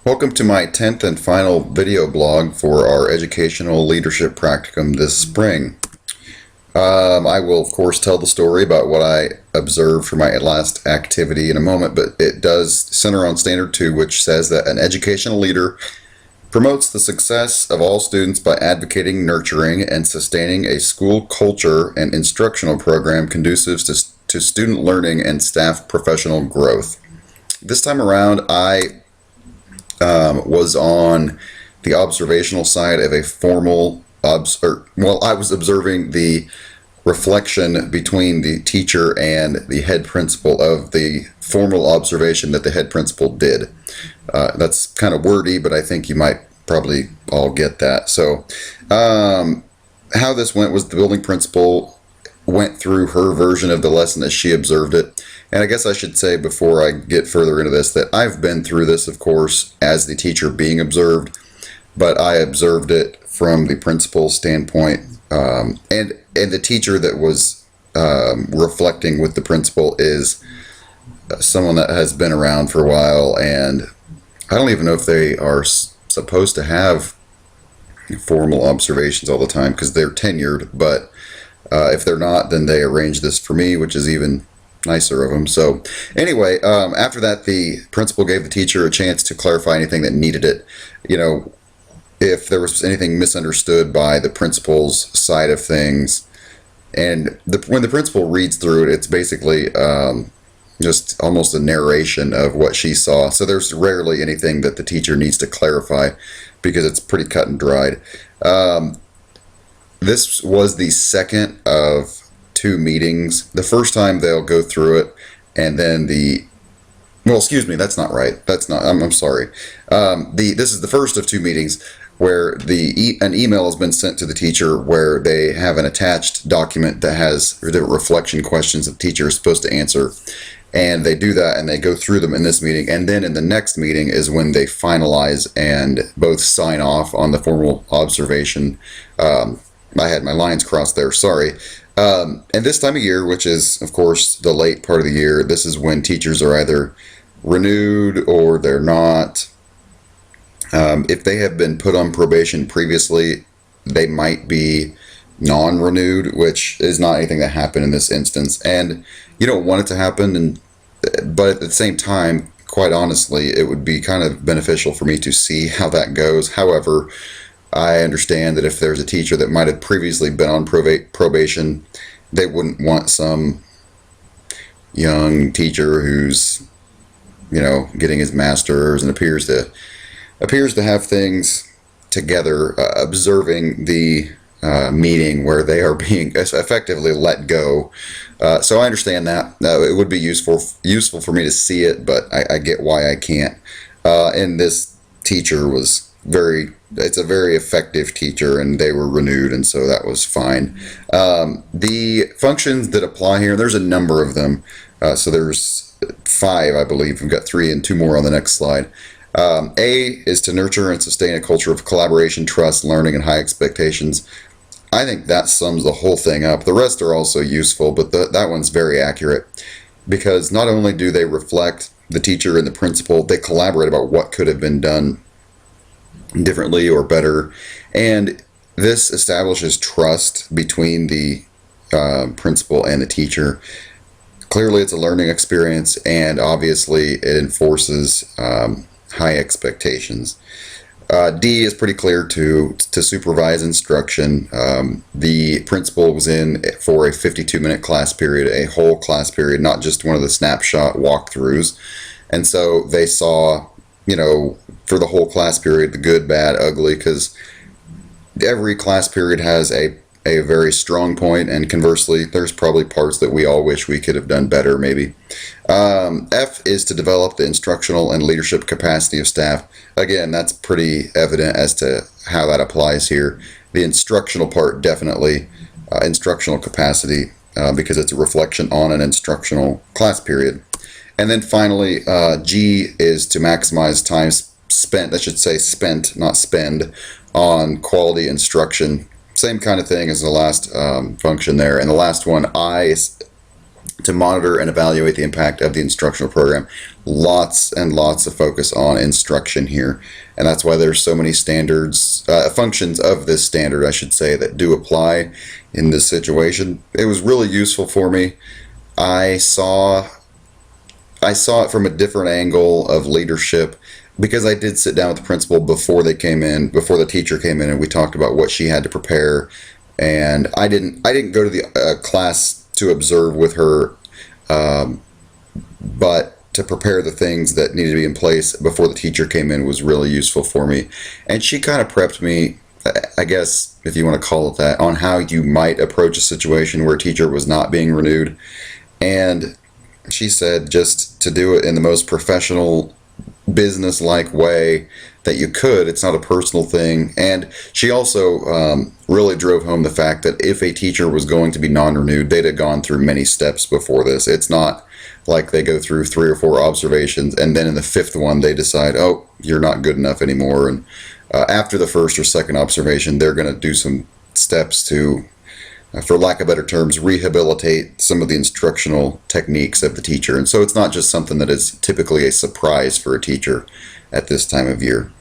Welcome to my 10th and final video blog for our educational leadership practicum this spring. I will of course tell the story about what I observed for my last activity in a moment, but it does center on Standard 2, which says that an educational leader promotes the success of all students by advocating, nurturing, and sustaining a school culture and instructional program conducive to student learning and staff professional growth. This time around, I was on the observational side of a formal I was observing the reflection between the teacher and the head principal of the formal observation that the head principal did. That's kind of wordy, but I think you might probably all get that. So how this went was the building principal went through her version of the lesson as she observed it. And I guess I should say before I get further into this that I've been through this, of course, as the teacher being observed, but I observed it from the principal's standpoint, and the teacher that was reflecting with the principal is someone that has been around for a while, and I don't even know if they are supposed to have formal observations all the time because they're tenured, but if they're not, then they arrange this for me, which is even nicer of them. So anyway, after that, the principal gave the teacher a chance to clarify anything that needed it. You know, if there was anything misunderstood by the principal's side of things. And when the principal reads through it, it's basically just almost a narration of what she saw. So there's rarely anything that the teacher needs to clarify because it's pretty cut and dried. This was the second of two meetings. The first time they'll go through it, and then excuse me, that's not right. That's not. I'm sorry. This is the first of two meetings where an email has been sent to the teacher where they have an attached document that has the reflection questions that the teacher is supposed to answer, and they do that and they go through them in this meeting, and then in the next meeting is when they finalize and both sign off on the formal observation. I had my lines crossed there, sorry. And this time of year, which is, of course, the late part of the year, this is when teachers are either renewed or they're not. If they have been put on probation previously, they might be non-renewed, which is not anything that happened in this instance. And you don't want it to happen, but at the same time, quite honestly, it would be kind of beneficial for me to see how that goes. However, I understand that if there's a teacher that might have previously been on probation, they wouldn't want some young teacher who's, getting his master's and appears to have things together, observing the meeting where they are being effectively let go. So I understand that. It would be useful for me to see it, but I get why I can't. And this teacher was it's a very effective teacher, and they were renewed, and so that was fine. The functions that apply here, there's a number of them. So there's 5, I believe. We've got 3 and 2 more on the next slide. A is to nurture and sustain a culture of collaboration, trust, learning, and high expectations. I think that sums the whole thing up. The rest are also useful, but that one's very accurate because not only do they reflect the teacher and the principal, they collaborate about what could have been done differently or better, and this establishes trust between the principal and the teacher. Clearly it's a learning experience, and obviously it enforces high expectations. D is pretty clear to supervise instruction. The principal was in for a 52-minute class period, a whole class period, not just one of the snapshot walkthroughs, and so they saw for the whole class period, the good, bad, ugly, because every class period has a very strong point, and conversely, there's probably parts that we all wish we could have done better, maybe. F is to develop the instructional and leadership capacity of staff. Again, that's pretty evident as to how that applies here. The instructional part, definitely, instructional capacity, because it's a reflection on an instructional class period. And then finally, G is to maximize time spent, I should say spent, not spend, on quality instruction. Same kind of thing as the last function there. And the last one, I, to monitor and evaluate the impact of the instructional program. Lots and lots of focus on instruction here, and that's why there's so many standards, functions of this standard, I should say, that do apply in this situation. It was really useful for me. I saw it from a different angle of leadership, because I did sit down with the principal before the teacher came in, and we talked about what she had to prepare. And I didn't go to the class to observe with her, but to prepare the things that needed to be in place before the teacher came in was really useful for me. And she kind of prepped me, I guess, if you want to call it that, on how you might approach a situation where a teacher was not being renewed. And she said just to do it in the most professional, business-like way that you could. It's not a personal thing. And she also really drove home the fact that if a teacher was going to be non-renewed, they'd have gone through many steps before this. It's not like they go through 3 or 4 observations and then in the 5th one they decide, oh, you're not good enough anymore. And after the 1st or 2nd observation, they're going to do some steps to, for lack of better terms, rehabilitate some of the instructional techniques of the teacher. And so it's not just something that is typically a surprise for a teacher at this time of year.